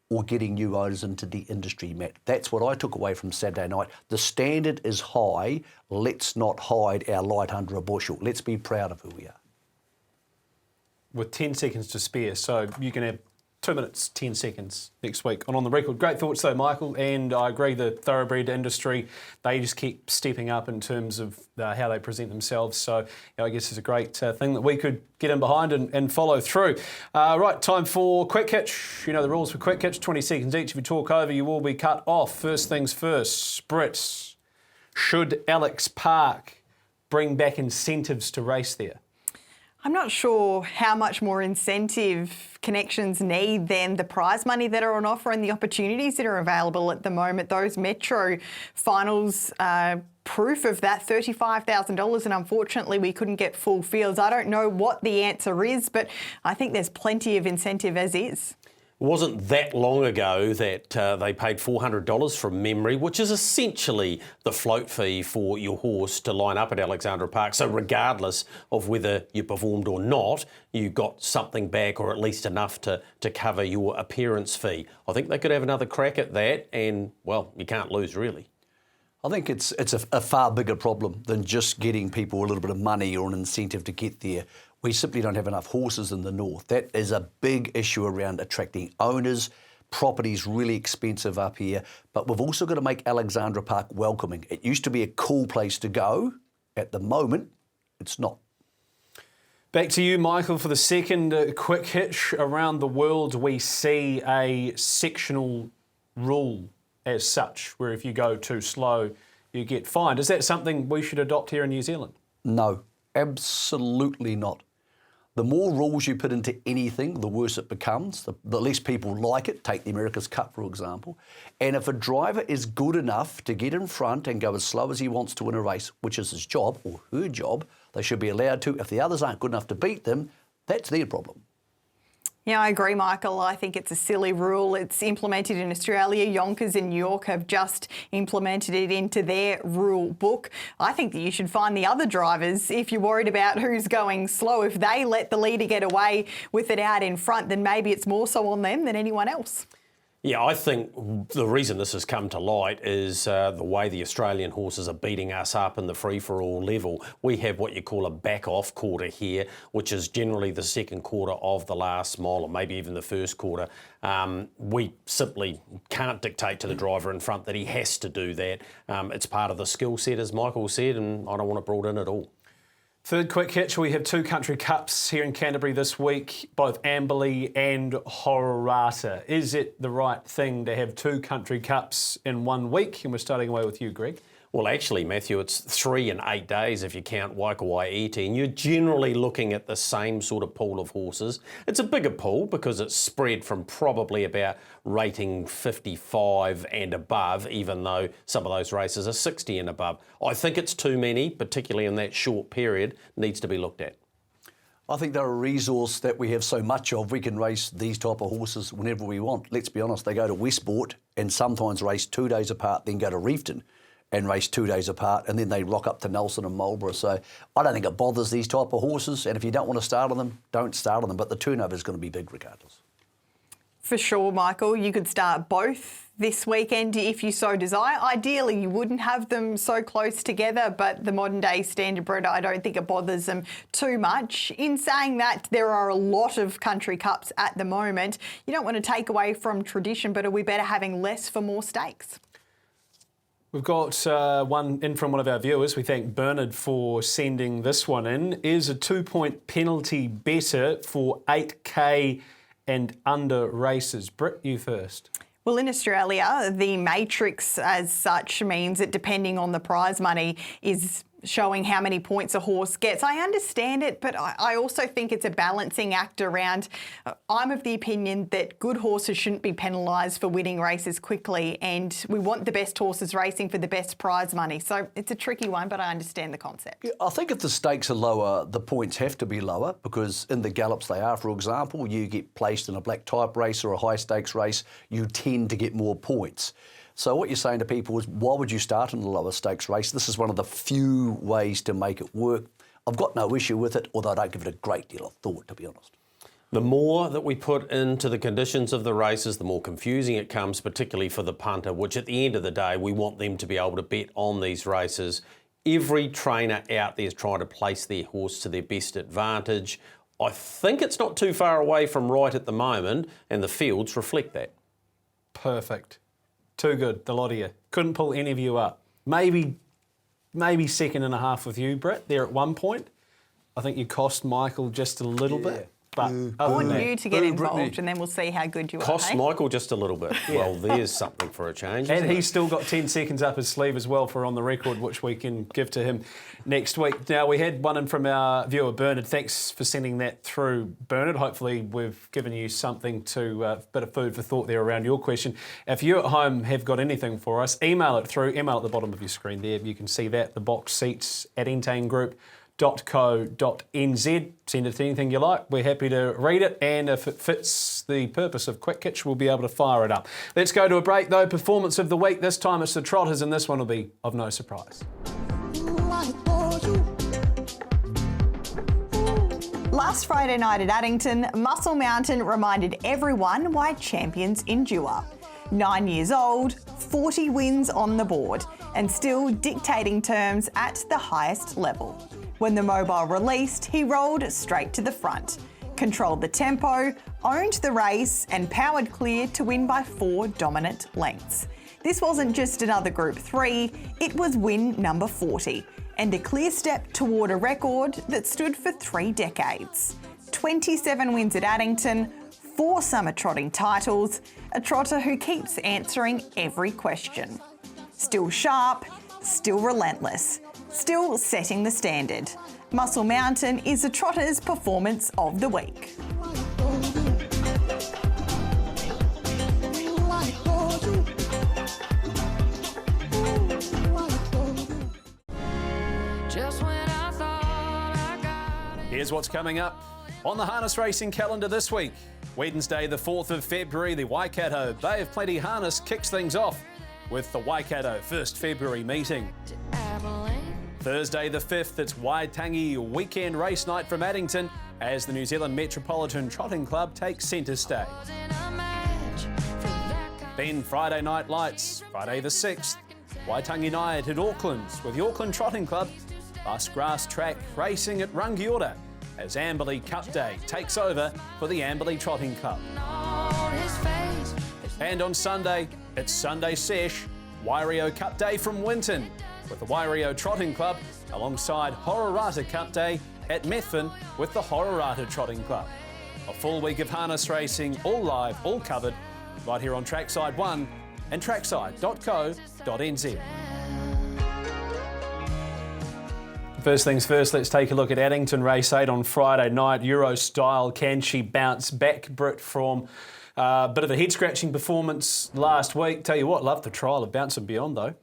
or getting new owners into the industry, Matt. That's what I took away from Saturday night. The standard is high. Let's not hide our light under a bushel. Let's be proud of who we are. With 10 seconds to spare, so you can have 2 minutes, 10 seconds next week on the Record. Great thoughts though, Michael, and I agree the thoroughbred industry, they just keep stepping up in terms of how they present themselves. So I guess it's a great thing that we could get in behind and follow through. Right, time for Quick Hitch. You know the rules for Quick Hitch, 20 seconds each. If you talk over, you will be cut off. First things first, Brits. Should Alex Park bring back incentives to race there? I'm not sure how much more incentive connections need than the prize money that are on offer and the opportunities that are available at the moment. Those Metro finals proof of that, $35,000, and unfortunately we couldn't get full fields. I don't know what the answer is, but I think there's plenty of incentive as is. It wasn't that long ago that they paid $400 from memory, which is essentially the float fee for your horse to line up at Alexandra Park. So regardless of whether you performed or not, you got something back, or at least enough to cover your appearance fee. I think they could have another crack at that, and, well, you can't lose, really. I think it's a far bigger problem than just getting people a little bit of money or an incentive to get there. We simply don't have enough horses in the north. That is a big issue around attracting owners. Property's really expensive up here, but we've also got to make Alexandra Park welcoming. It used to be a cool place to go. At the moment, it's not. Back to you, Michael, for the second Quick Hitch. Around the world, we see a sectional rule as such, where if you go too slow, you get fined. Is that something we should adopt here in New Zealand? No, absolutely not. The more rules you put into anything, the worse it becomes, the less people like it. Take the America's Cup, for example. And if a driver is good enough to get in front and go as slow as he wants to win a race, which is his job or her job, they should be allowed to. If the others aren't good enough to beat them, that's their problem. Yeah, I agree, Michael. I think it's a silly rule. It's implemented in Australia. Yonkers in New York have just implemented it into their rule book. I think that you should find the other drivers if you're worried about who's going slow. If they let the leader get away with it out in front, then maybe it's more so on them than anyone else. Yeah, I think the reason this has come to light is the way the Australian horses are beating us up in the free-for-all level. We have what you call a back-off quarter here, which is generally the second quarter of the last mile, or maybe even the first quarter. We simply can't dictate to the driver in front that he has to do that. It's part of the skill set, as Michael said, and I don't want it brought in at all. Third Quick Hitch, we have 2 country cups here in Canterbury this week, both Amberley and Hororata. Is it the right thing to have 2 country cups in 1 week? And we're starting away with you, Greg. Well, actually, Matthew, it's 3 in 8 days if you count Waikawai, and you're generally looking at the same sort of pool of horses. It's a bigger pool because it's spread from probably about rating 55 and above, even though some of those races are 60 and above. I think it's too many, particularly in that short period, needs to be looked at. I think they're a resource that we have so much of. We can race these type of horses whenever we want. Let's be honest, they go to Westport and sometimes race 2 days apart, then go to Reefton and race 2 days apart, and then they rock up to Nelson and Marlborough. So I don't think it bothers these type of horses, and if you don't want to start on them, don't start on them, but the turnover is going to be big regardless. For sure, Michael. You could start both this weekend if you so desire. Ideally, you wouldn't have them so close together, but the modern day standard bred, I don't think it bothers them too much. In saying that, there are a lot of country cups at the moment. You don't want to take away from tradition, but are we better having less for more stakes? We've got one in from one of our viewers. We thank Bernard for sending this one in. Is a 2-point penalty better for 8K and under races? Britt, you first. Well, in Australia, the matrix as such means that depending on the prize money is showing how many points a horse gets. I understand it, but I also think it's a balancing act around. I'm of the opinion that good horses shouldn't be penalised for winning races quickly, and we want the best horses racing for the best prize money. So it's a tricky one, but I understand the concept. Yeah, I think if the stakes are lower, the points have to be lower, because in the gallops they are, for example, you get placed in a black type race or a high stakes race, you tend to get more points. So what you're saying to people is, why would you start in a lower stakes race? This is one of the few ways to make it work. I've got no issue with it, although I don't give it a great deal of thought, to be honest. The more that we put into the conditions of the races, the more confusing it comes, particularly for the punter, which at the end of the day, we want them to be able to bet on these races. Every trainer out there is trying to place their horse to their best advantage. I think it's not too far away from right at the moment, and the fields reflect that. Perfect. Too good, the lot of you. Couldn't pull any of you up. Maybe second and a half with you, Brett, there at one point. I think you cost Michael just a little bit. But I want you to get involved, and then we'll see how good you are. Cost Michael just a little bit. Well, there's something for a change. And he's still got 10 seconds up his sleeve as well for On The Record, which we can give to him next week. Now, we had one in from our viewer, Bernard. Thanks for sending that through, Bernard. Hopefully we've given you something to, a bit of food for thought there around your question. If you at home have got anything for us, email it through. Email at the bottom of your screen there. You can see that, the box seats at entangroup.co.nz. Send it to anything you like. We're happy to read it, and if it fits the purpose of Quick Hitch, we'll be able to fire it up. Let's go to a break though. Performance of the week. This time it's the Trotters, and this one will be of no surprise. Last Friday night at Addington, Muscle Mountain reminded everyone why champions endure. 9 years old, 40 wins on the board, and still dictating terms at the highest level. When the mobile released, he rolled straight to the front, controlled the tempo, owned the race, and powered clear to win by 4 dominant lengths. This wasn't just another Group 3, it was win number 40, and a clear step toward a record that stood for 3 decades. 27 wins at Addington, 4 summer trotting titles, a trotter who keeps answering every question. Still sharp, still relentless, still setting the standard. Muscle Mountain is the Trotter's Performance of the Week. Here's what's coming up on the harness racing calendar this week. Wednesday, the 4th of February, the Waikato Bay of Plenty Harness kicks things off with the Waikato 1st February meeting. Thursday the 5th, it's Waitangi weekend race night from Addington as the New Zealand Metropolitan Trotting Club takes centre stage. Then Friday night lights, Friday the 6th, Waitangi night at Auckland's with the Auckland Trotting Club, plus grass track racing at Rangiora as Amberley Cup Day takes over for the Amberley Trotting Club. And on Sunday, it's Sunday Sesh, Wairio Cup Day from Winton, with the Wairio Trotting Club alongside Hororata Cup Day at Methven with the Hororata Trotting Club. A full week of harness racing, all live, all covered, right here on Trackside 1 and trackside.co.nz. First things first, let's take a look at Addington Race 8 on Friday night. Euro style, can she bounce back, Britt, from a bit of a head-scratching performance last week? Tell you what, loved the trial of Bounce and Beyond though.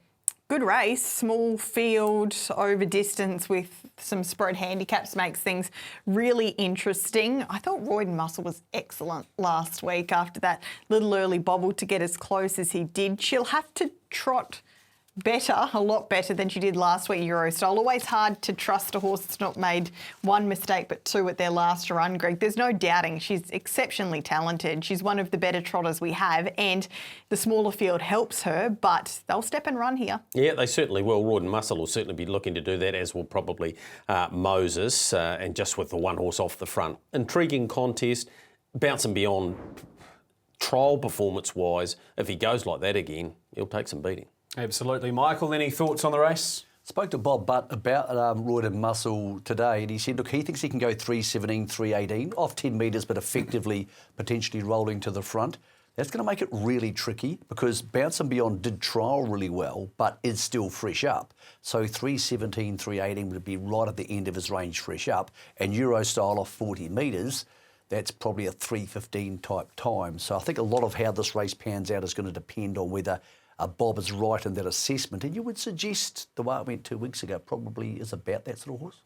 Good race, small field, over distance with some spread handicaps makes things really interesting. I thought Royden Muscle was excellent last week after that little early bobble to get as close as he did. She'll have to trot better, a lot better than she did last week, Euro style. Always hard to trust a horse that's not made 1 mistake but 2 at their last run, Greg. There's no doubting she's exceptionally talented. She's one of the better trotters we have, and the smaller field helps her, but they'll step and run here. Yeah, they certainly will. Royden Muscle will certainly be looking to do that, as will probably Moses, and just with the one horse off the front. Intriguing contest. Bounce and Beyond, trial performance-wise, if he goes like that again, he'll take some beating. Absolutely. Michael, any thoughts on the race? Spoke to Bob Butt about Roydon Muscle today, and he said, look, he thinks he can go 3:17, 3:18, off 10 metres, but effectively potentially rolling to the front. That's going to make it really tricky because Bounce and Beyond did trial really well, but is still fresh up. So 3:17, 3:18 would be right at the end of his range fresh up. And Euro style off 40 metres, that's probably a 3:15 type time. So I think a lot of how this race pans out is going to depend on whether Bob is right in that assessment. And you would suggest the way it went 2 weeks ago probably is about that sort of horse.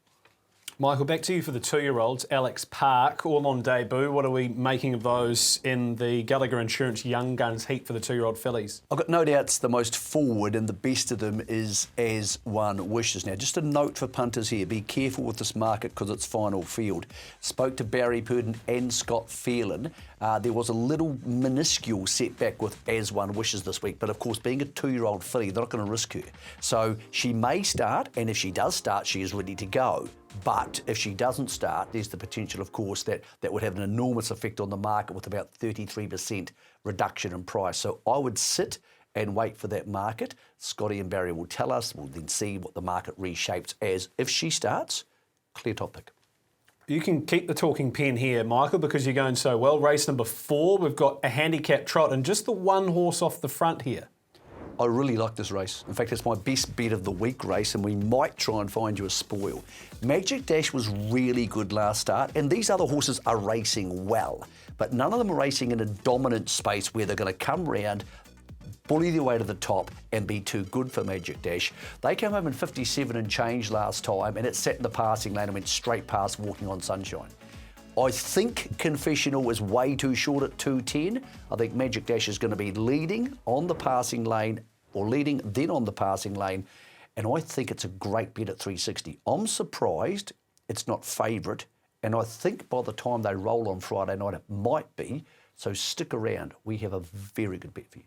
Michael, back to you for the 2-year-olds. Alex Park, all on debut. What are we making of those in the Gallagher Insurance Young Guns heat for the 2-year-old fillies? I've got no doubts the most forward and the best of them is As One Wishes. Now, just a note for punters here, be careful with this market because it's final field. Spoke to Barry Purdon and Scott Phelan. There was a little minuscule setback with As One Wishes this week, but of course, being a 2-year-old filly, they're not going to risk her. So she may start, and if she does start, she is ready to go. But if she doesn't start, there's the potential, of course, that would have an enormous effect on the market with about 33% reduction in price. So I would sit and wait for that market. Scotty and Barry will tell us. We'll then see what the market reshapes as. If she starts, clear top pick. You can keep the talking pen here, Michael, because you're going so well. Race number 4, we've got a handicap trot and just the one horse off the front here. I really like this race. In fact, it's my best bet of the week race, and we might try and find you a spoil. Magic Dash was really good last start, and these other horses are racing well, but none of them are racing in a dominant space where they're going to come round, bully their way to the top and be too good for Magic Dash. They came home in 57 and change last time, and it sat in the passing lane and went straight past Walking on Sunshine. I think Confessional is way too short at 2:10. I think Magic Dash is going to be leading on the passing lane, or leading then on the passing lane, and I think it's a great bet at 360. I'm surprised it's not favourite, and I think by the time they roll on Friday night it might be, so stick around. We have a very good bet for you.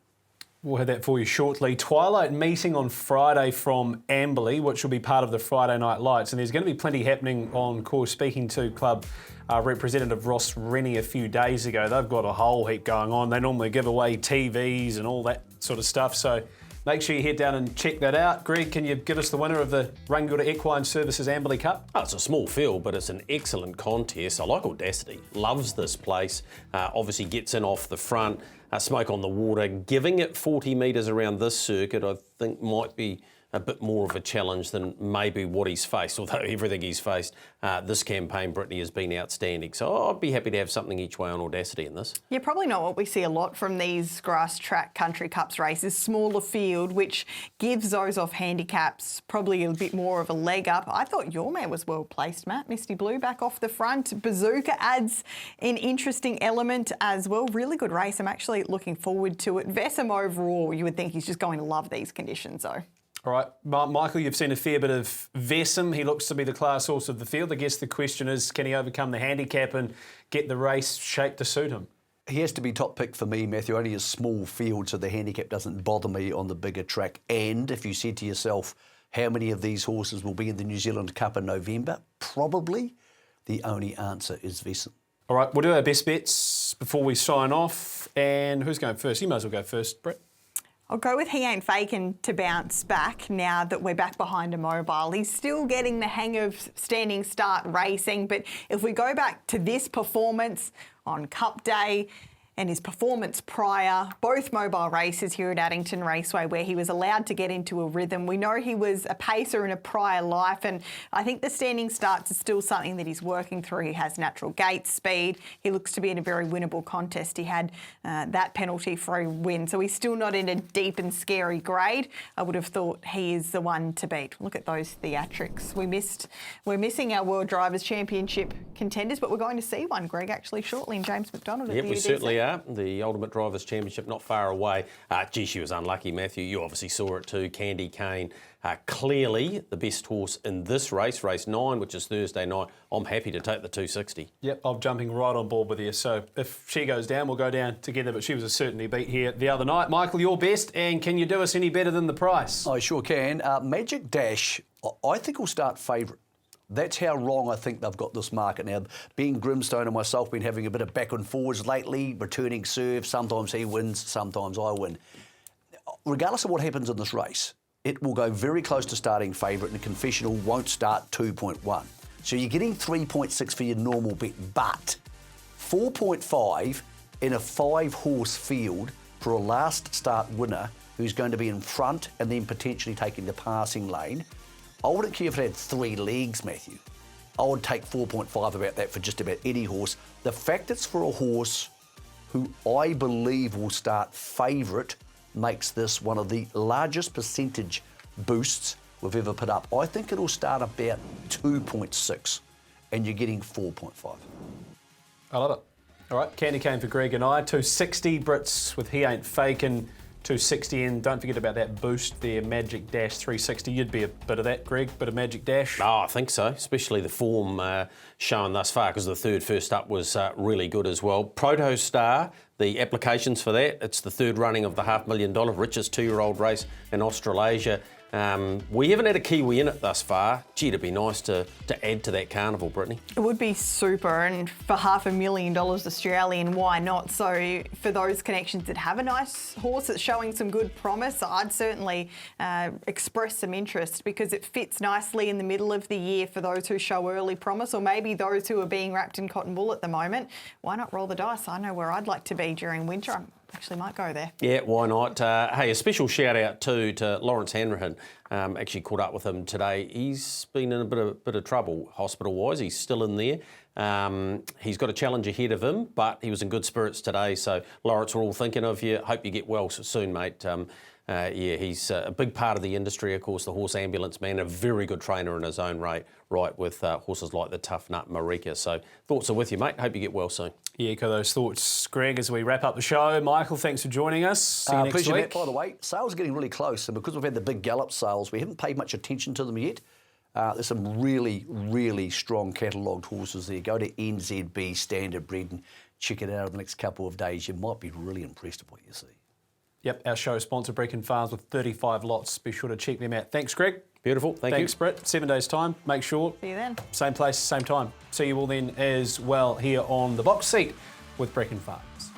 We'll have that for you shortly. Twilight meeting on Friday from Amberley, which will be part of the Friday Night Lights. And there's going to be plenty happening on course. Speaking to club representative Ross Rennie a few days ago, they've got a whole heap going on. They normally give away TVs and all that sort of stuff. So make sure you head down and check that out. Greg, can you give us the winner of the Rangura Equine Services Amberley Cup? Oh, it's a small field, but it's an excellent contest. I like Audacity. Loves this place. Obviously gets in off the front. Smoke on the water. Giving it 40 metres around this circuit, I think might be a bit more of a challenge than maybe what he's faced, although everything he's faced this campaign, Brittany, has been outstanding. So I'd be happy to have something each way on Audacity in this. Yeah, probably not what we see a lot from these grass track country cups races, smaller field, which gives those off handicaps probably a bit more of a leg up. I thought your man was well placed, Matt. Misty Blue back off the front. Bazooka adds an interesting element as well. Really good race. I'm actually looking forward to it. Vessam overall, you would think he's just going to love these conditions though. All right, Michael, you've seen a fair bit of Vessam. He looks to be the class horse of the field. I guess the question is, can he overcome the handicap and get the race shaped to suit him? He has to be top pick for me, Matthew. Only a small field, so the handicap doesn't bother me on the bigger track. And if you said to yourself, how many of these horses will be in the New Zealand Cup in November? Probably the only answer is Vessam. All right, we'll do our best bets before we sign off. And who's going first? You might as well go first, Brett. I'll go with He Ain't Fakin' to bounce back now that we're back behind a mobile. He's still getting the hang of standing start racing, but if we go back to this performance on Cup Day and his performance prior, both mobile races here at Addington Raceway where he was allowed to get into a rhythm. We know he was a pacer in a prior life, and I think the standing starts is still something that he's working through. He has natural gate speed. He looks to be in a very winnable contest. He had that penalty-free win, so he's still not in a deep and scary grade. I would have thought he is the one to beat. Look at those theatrics. We're missing our World Drivers' Championship contenders, but we're going to see one, Greg, actually shortly in James McDonald. Yep, we certainly are. The Ultimate Drivers' Championship not far away. Gee, she was unlucky, Matthew. You obviously saw it too. Candy Cane, clearly the best horse in this race, race 9, which is Thursday night. I'm happy to take the 260. Yep, I'm jumping right on board with you. So if she goes down, we'll go down together. But she was a certainty beat here the other night. Michael, your best, and can you do us any better than the price? I sure can. Magic Dash, I think will start favourite. That's how wrong I think they've got this market now. Being Grimstone and myself been having a bit of back and forwards lately, returning serve. Sometimes he wins, sometimes I win. regardless of what happens in this race, it will go very close to starting favourite, and Confessional won't start 2.1. So you're getting 3.6 for your normal bet, but 4.5 in a 5-horse field for a last start winner who's going to be in front and then potentially taking the passing lane. I wouldn't care if it had 3 legs, Matthew. I would take 4.5 about that for just about any horse. The fact it's for a horse who I believe will start favourite makes this one of the largest percentage boosts we've ever put up. I think it'll start about 2.6 and you're getting 4.5. I love it. All right, candy cane for Greg and I. 260 Brits with He Ain't Fakin'. 260, and don't forget about that boost there, Magic Dash 360. You'd be a bit of that, Greg, bit of Magic Dash. Oh, I think so, especially the form shown thus far, because the third first up was really good as well. Proto Star, the applications for that, it's the third running of the $500,000 richest 2-year-old race in Australasia. We haven't had a Kiwi in it thus far. Gee, it'd be nice to add to that carnival, Brittany. It would be super, and for $500,000 Australian, why not? So for those connections that have a nice horse that's showing some good promise, I'd certainly express some interest, because it fits nicely in the middle of the year for those who show early promise, or maybe those who are being wrapped in cotton wool at the moment. Why not roll the dice? I know where I'd like to be during winter. I actually might go there. Yeah, why not? Hey, a special shout out too to Lawrence Hanrahan. Actually caught up with him today. He's been in a bit of trouble hospital-wise. He's still in there. He's got a challenge ahead of him, but he was in good spirits today. So, Lawrence, we're all thinking of you. Hope you get well soon, mate. Yeah, he's a big part of the industry, of course, the horse ambulance man, a very good trainer in his own right with horses like the Tough Nut Marika. So thoughts are with you, mate. Hope you get well soon. Yeah, echo those thoughts, Greg, as we wrap up the show. Michael, thanks for joining us. See you next pleasure, week. Matt. By the way, sales are getting really close, and because we've had the big gallop sales, we haven't paid much attention to them yet. There's some really, really strong catalogued horses there. Go to NZB Standard Bred and check it out over the next couple of days. You might be really impressed with what you see. Yep, our show sponsor, Brecon Farms, with 35 lots. Be sure to check them out. Thanks, Greg. Beautiful, Thanks, Britt. 7 days' time. Make sure. See you then. Same place, same time. See you all then as well here on The Box Seat with Brecon Farms.